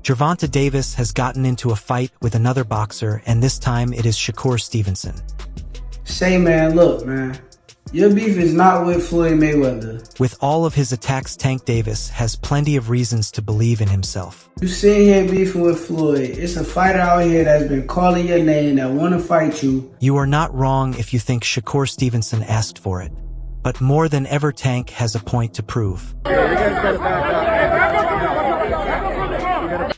Gervonta Davis has gotten into a fight with another boxer, and this time it is Shakur Stevenson. Say, man, look, man. Your beef is not with Floyd Mayweather. With all of his attacks, Tank Davis has plenty of reasons to believe in himself. You sitting here beefing with Floyd. It's a fighter out here that's been calling your name that want to fight you. You are not wrong if you think Shakur Stevenson asked for it. But more than ever, Tank has a point to prove.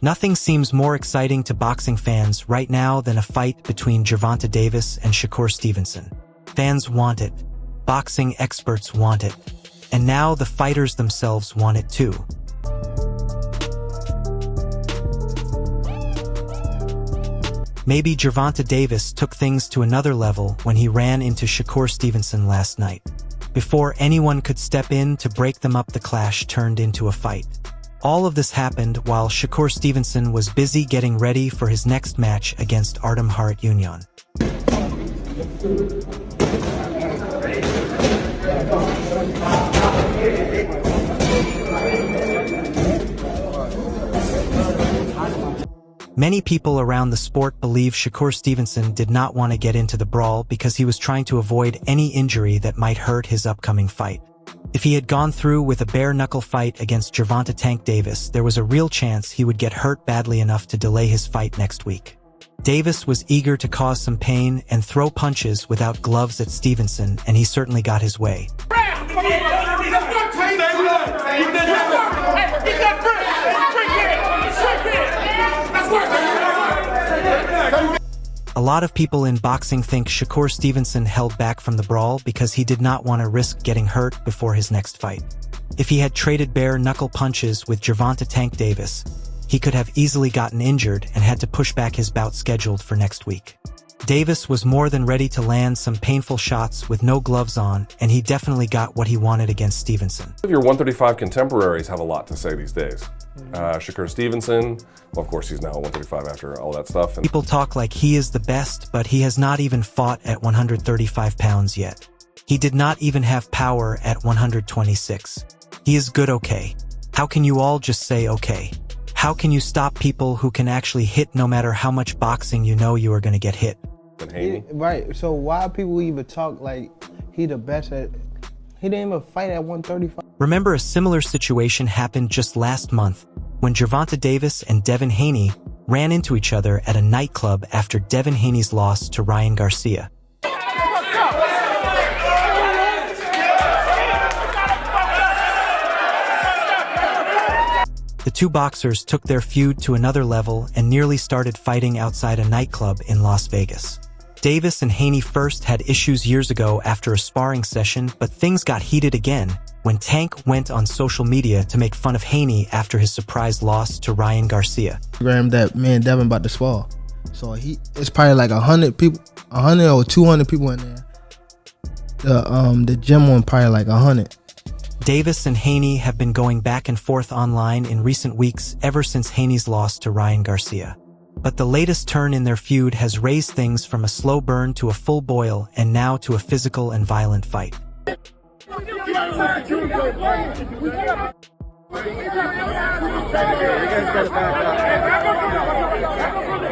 Nothing seems more exciting to boxing fans right now than a fight between Gervonta Davis and Shakur Stevenson. Fans want it. Boxing experts want it. And now the fighters themselves want it too. Maybe Gervonta Davis took things to another level when he ran into Shakur Stevenson last night. Before anyone could step in to break them up, the clash turned into a fight. All of this happened while Shakur Stevenson was busy getting ready for his next match against Artem Harutyunyan. Many people around the sport believe Shakur Stevenson did not want to get into the brawl because he was trying to avoid any injury that might hurt his upcoming fight. If he had gone through with a bare-knuckle fight against Gervonta Tank Davis, there was a real chance he would get hurt badly enough to delay his fight next week. Davis was eager to cause some pain and throw punches without gloves at Stevenson, and he certainly got his way. A lot of people in boxing think Shakur Stevenson held back from the brawl because he did not want to risk getting hurt before his next fight. If he had traded bare-knuckle punches with Gervonta Tank Davis, he could have easily gotten injured and had to push back his bout scheduled for next week. Davis was more than ready to land some painful shots with no gloves on, and he definitely got what he wanted against Stevenson. Your 135 contemporaries have a lot to say these days. Shakur Stevenson, well, of course he's now 135 after all that stuff. People talk like he is the best, but he has not even fought at 135 pounds yet. He did not even have power at 126. He is good okay. How can you all just say okay? How can you stop people who can actually hit no matter how much boxing you know you are going to get hit? Right, so why people even talk like he the best at, he didn't even fight at 135. Remember, a similar situation happened just last month when Gervonta Davis and Davis-Haney ran into each other at a nightclub after Davis-Haney's loss to Ryan Garcia. The two boxers took their feud to another level and nearly started fighting outside a nightclub in Las Vegas. Davis and Haney first had issues years ago after a sparring session, but things got heated again when Tank went on social media to make fun of Haney after his surprise loss to Ryan Garcia. That me and Devin about to spar. So it's probably like 100 people, 100 or 200 people in there. The gym one probably like 100. Davis and Haney have been going back and forth online in recent weeks ever since Haney's loss to Ryan Garcia. But the latest turn in their feud has raised things from a slow burn to a full boil and now to a physical and violent fight.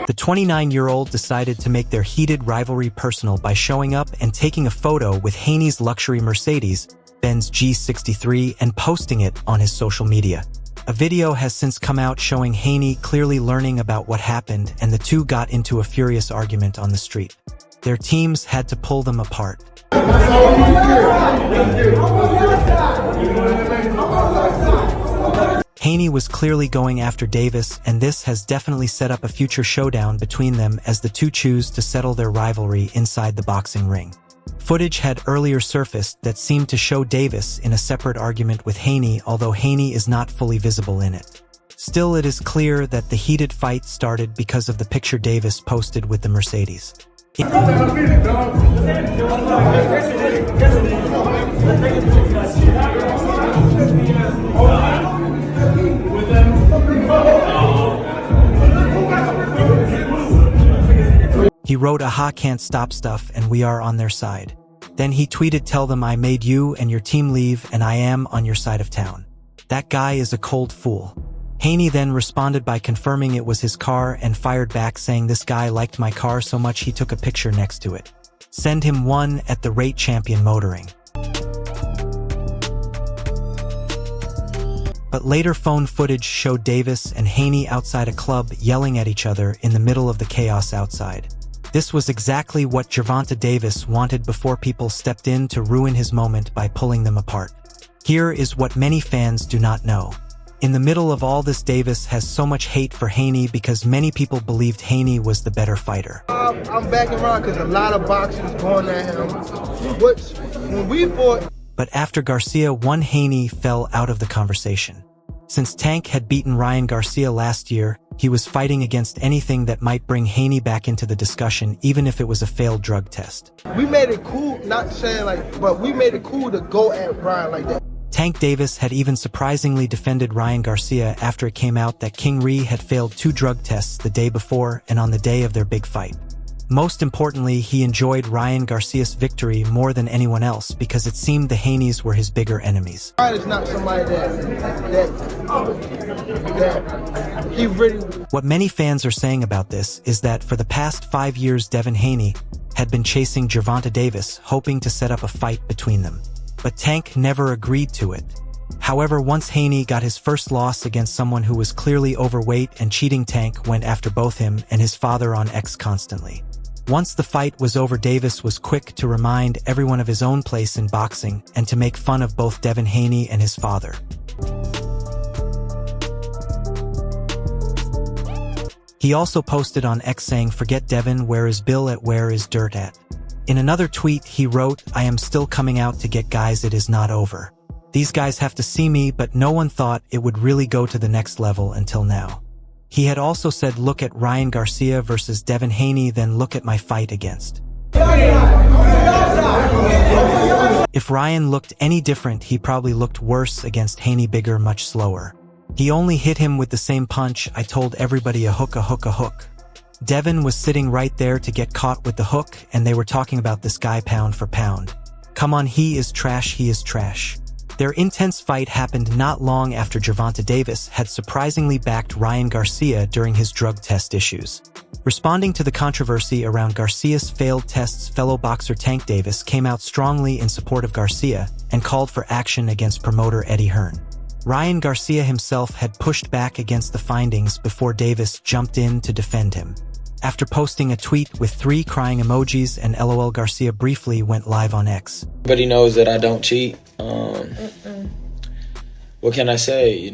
The 29-year-old decided to make their heated rivalry personal by showing up and taking a photo with Haney's luxury Mercedes, Benz G63, and posting it on his social media. A video has since come out showing Haney clearly learning about what happened, and the two got into a furious argument on the street. Their teams had to pull them apart. Haney was clearly going after Davis, and this has definitely set up a future showdown between them as the two choose to settle their rivalry inside the boxing ring. Footage had earlier surfaced that seemed to show Davis in a separate argument with Haney, although Haney is not fully visible in it. Still, it is clear that the heated fight started because of the picture Davis posted with the Mercedes. He wrote, "Aha, can't stop stuff, and we are on their side." Then he tweeted, "Tell them I made you and your team leave and I am on your side of town. That guy is a cold fool." Haney then responded by confirming it was his car and fired back saying, "This guy liked my car so much he took a picture next to it. Send him one at the rate champion motoring." But later phone footage showed Davis and Haney outside a club yelling at each other in the middle of the chaos outside. This was exactly what Gervonta Davis wanted before people stepped in to ruin his moment by pulling them apart. Here is what many fans do not know. In the middle of all this, Davis has so much hate for Haney because many people believed Haney was the better fighter. I'm backing around because a lot of boxers going at him. When we fought... But after Garcia won, Haney fell out of the conversation. Since Tank had beaten Ryan Garcia last year, he was fighting against anything that might bring Haney back into the discussion, even if it was a failed drug test. We made it cool, not saying but we made it cool to go at Ryan like that. Tank Davis had even surprisingly defended Ryan Garcia after it came out that King Ree had failed 2 drug tests the day before and on the day of their big fight. Most importantly, he enjoyed Ryan Garcia's victory more than anyone else because it seemed the Haneys were his bigger enemies. Ryan is not somebody that he really... What many fans are saying about this is that for the past 5 years, Davis-Haney had been chasing Gervonta Davis, hoping to set up a fight between them. But Tank never agreed to it. However, once Haney got his first loss against someone who was clearly overweight and cheating, Tank went after both him and his father on X constantly. Once the fight was over, Davis was quick to remind everyone of his own place in boxing and to make fun of both Davis-Haney and his father. He also posted on X saying, "Forget Devin, where is Bill at, where is Dirt at?" In another tweet, he wrote, "I am still coming out to get guys, it is not over. These guys have to see me, but no one thought it would really go to the next level until now." He had also said, "Look at Ryan Garcia versus Davis-Haney, then look at my fight against." If Ryan looked any different, he probably looked worse against Haney, bigger, much slower. He only hit him with the same punch. I told everybody, a hook, a hook, a hook. Devin was sitting right there to get caught with the hook, and they were talking about this guy pound for pound. Come on, he is trash, he is trash. Their intense fight happened not long after Gervonta Davis had surprisingly backed Ryan Garcia during his drug test issues. Responding to the controversy around Garcia's failed tests, fellow boxer Tank Davis came out strongly in support of Garcia and called for action against promoter Eddie Hearn. Ryan Garcia himself had pushed back against the findings before Davis jumped in to defend him. After posting a tweet with 3 crying emojis and LOL, Garcia briefly went live on X. Everybody knows that I don't cheat. What can I say?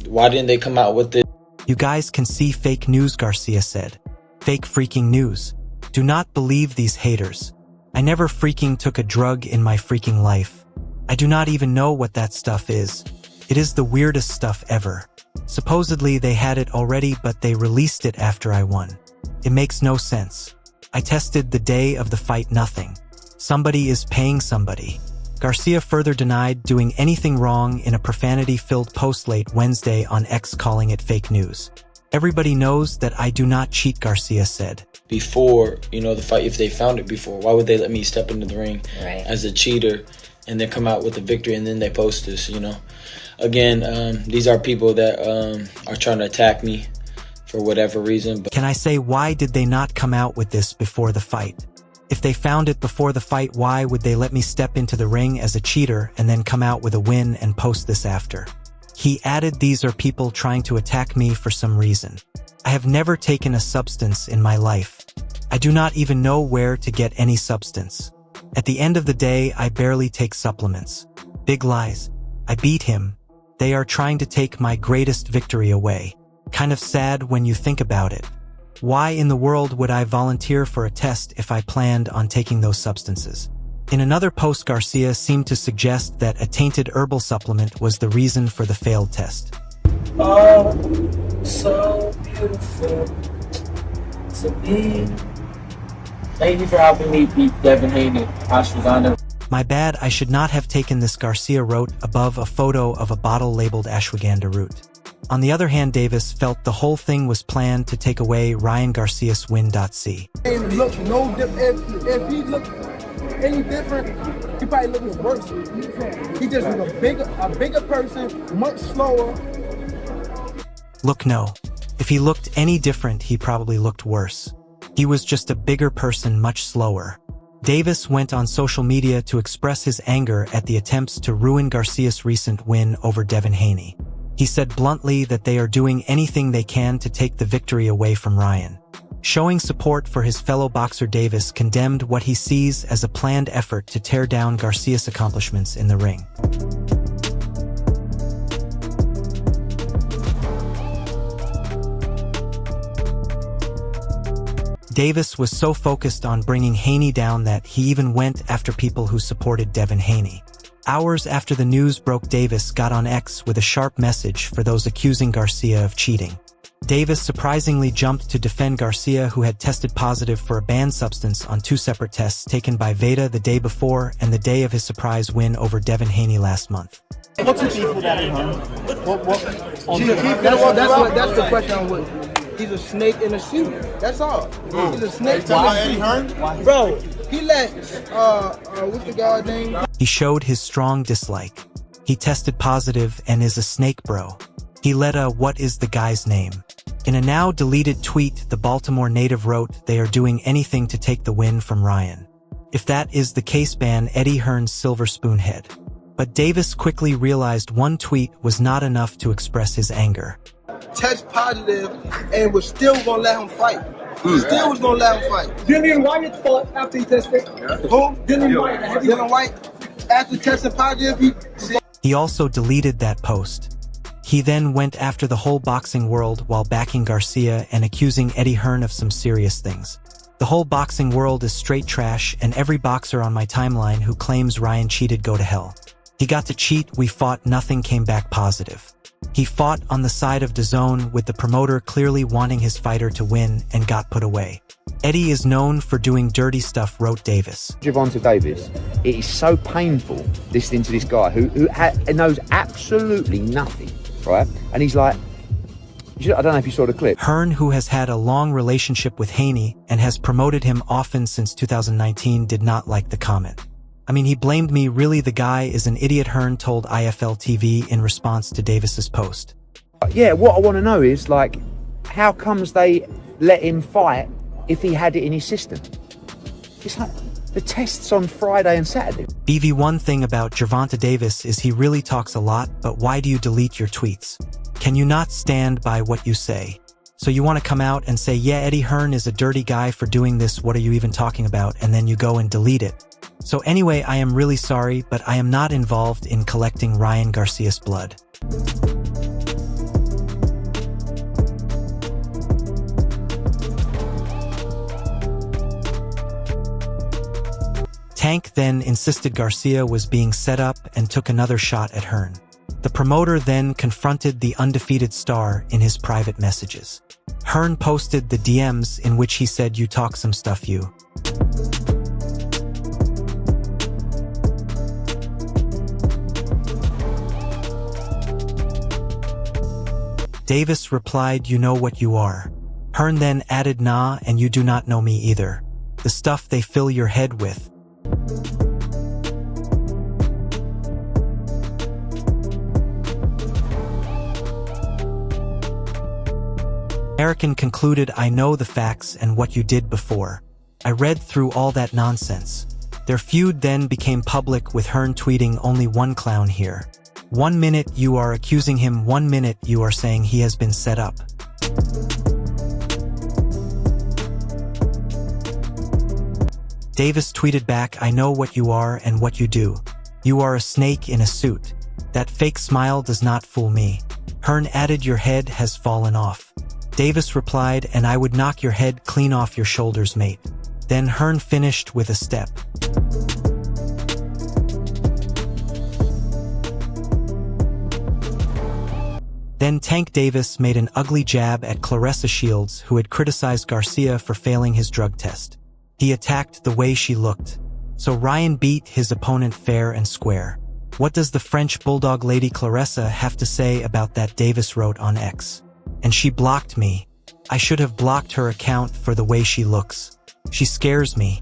Why didn't they come out with it? You guys can see fake news, Garcia said. Fake freaking news. Do not believe these haters. I never freaking took a drug in my freaking life. I do not even know what that stuff is. It is the weirdest stuff ever. Supposedly they had it already, but they released it after I won. It makes no sense. I tested the day of the fight, nothing. Somebody is paying somebody. Garcia further denied doing anything wrong in a profanity-filled post late Wednesday on X, calling it fake news. Everybody knows that I do not cheat, Garcia said. Before, the fight, if they found it before, why would they let me step into the ring as a cheater and then come out with a victory and then they post this, Again, these are people that are trying to attack me for whatever reason. But can I say, why did they not come out with this before the fight? If they found it before the fight, why would they let me step into the ring as a cheater and then come out with a win and post this after? He added, these are people trying to attack me for some reason. I have never taken a substance in my life. I do not even know where to get any substance. At the end of the day, I barely take supplements. Big lies. I beat him. They are trying to take my greatest victory away. Kind of sad when you think about it. Why in the world would I volunteer for a test if I planned on taking those substances? In another post, Garcia seemed to suggest that a tainted herbal supplement was the reason for the failed test. Oh, so beautiful to me. Thank you for helping me beat Davis-Haney, ashwagandha. My bad, I should not have taken this, Garcia wrote above a photo of a bottle labeled ashwagandha root. On the other hand, Davis felt the whole thing was planned to take away Ryan Garcia's win. It looks no different. any different, he probably looking worse. He just was a bigger person, much slower. Look, no. If he looked any different, he probably looked worse. He was just a bigger person, much slower. Davis went on social media to express his anger at the attempts to ruin Garcia's recent win over Davis-Haney. He said bluntly that they are doing anything they can to take the victory away from Ryan. Showing support for his fellow boxer, Davis condemned what he sees as a planned effort to tear down Garcia's accomplishments in the ring. Davis was so focused on bringing Haney down that he even went after people who supported Davis-Haney. Hours after the news broke, Davis got on X with a sharp message for those accusing Garcia of cheating. Davis surprisingly jumped to defend Garcia, who had tested positive for a banned substance on 2 separate tests taken by Veda the day before and the day of his surprise win over Davis-Haney last month. What's the beef with Eddie Hearn? That's the question I'm with. He's a snake in a suit. That's all. He's a snake in a suit. Bro, he let, what's the guy's name? He showed his strong dislike. He tested positive and is a snake, bro. He let a what is the guy's name? In a now deleted tweet, the Baltimore native wrote they are doing anything to take the win from Ryan. If that is the case, ban Eddie Hearn's silver spoon head. But Davis quickly realized one tweet was not enough to express his anger. Test positive and was still gonna let him fight. Still was gonna let him fight. Dillian Wyatt fought after he tested. Who? Dillian Wyatt, after testing positive, He also deleted that post. He then went after the whole boxing world while backing Garcia and accusing Eddie Hearn of some serious things. The whole boxing world is straight trash, and every boxer on my timeline who claims Ryan cheated go to hell. He got to cheat, we fought, nothing came back positive. He fought on the side of DAZN with the promoter clearly wanting his fighter to win and got put away. Eddie is known for doing dirty stuff, wrote Davis. Gervonta Davis, it is so painful listening to this guy who knows absolutely nothing, right? And he's like, I don't know if you saw the clip. Hearn, who has had a long relationship with Haney and has promoted him often since 2019, did not like the comment. I mean, he blamed me. Really, the guy is an idiot, Hearn told IFL TV in response to Davis's post. Yeah, what I want to know is, like, how comes they let him fight if he had it in his system? It's like the tests on Friday and Saturday. BV, one thing about Gervonta Davis is he really talks a lot, but why do you delete your tweets? Can you not stand by what you say? So you want to come out and say, yeah, Eddie Hearn is a dirty guy for doing this, what are you even talking about? And then you go and delete it. So anyway, I am really sorry, but I am not involved in collecting Ryan Garcia's blood. Tank then insisted Garcia was being set up and took another shot at Hearn. The promoter then confronted the undefeated star in his private messages. Hearn posted the DMs in which he said, "You talk some stuff, you." Davis replied, "You know what you are." Hearn then added, "Nah, and you do not know me either. The stuff they fill your head with." American concluded, "I know the facts and what you did before. I read through all that nonsense." Their feud then became public, with Hearn tweeting, "Only one clown here. 1 minute you are accusing him, 1 minute you are saying he has been set up." Davis tweeted back, "I know what you are and what you do. You are a snake in a suit. That fake smile does not fool me." Hearn added, "Your head has fallen off." Davis replied, "And I would knock your head clean off your shoulders, mate." Then Hearn finished with a step. Then Tank Davis made an ugly jab at Claressa Shields, who had criticized Garcia for failing his drug test. He attacked the way she looked. So Ryan beat his opponent fair and square. What does the French bulldog lady Claressa have to say about that? Davis wrote on X. "And she blocked me. I should have blocked her account for the way she looks. She scares me."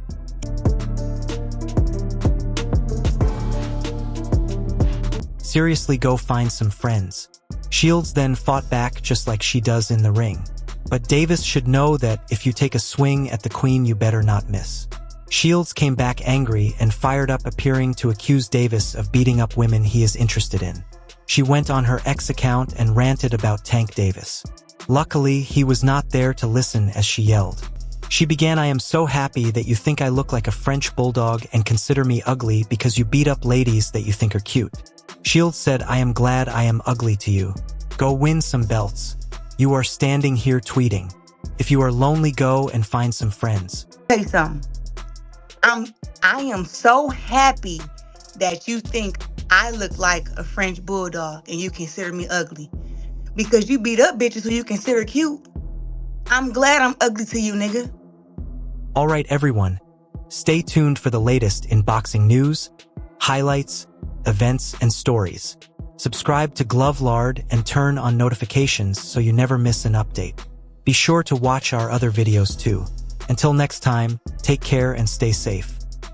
Seriously, go find some friends. Shields then fought back just like she does in the ring. But Davis should know that if you take a swing at the queen, you better not miss. Shields came back angry and fired up, appearing to accuse Davis of beating up women he is interested in. She went on her ex account and ranted about Tank Davis. Luckily, he was not there to listen as she yelled. She began, "I am so happy that you think I look like a French bulldog and consider me ugly because you beat up ladies that you think are cute." Shields said, "I am glad I am ugly to you. Go win some belts. You are standing here tweeting. If you are lonely, go and find some friends." Tell you something. I am so happy that you think I look like a French bulldog and you consider me ugly. Because you beat up bitches who you consider cute. I'm glad I'm ugly to you, nigga. All right, everyone. Stay tuned for the latest in boxing news, highlights, events, and stories. Subscribe to Glove Lard and turn on notifications so you never miss an update. Be sure to watch our other videos too. Until next time, take care and stay safe.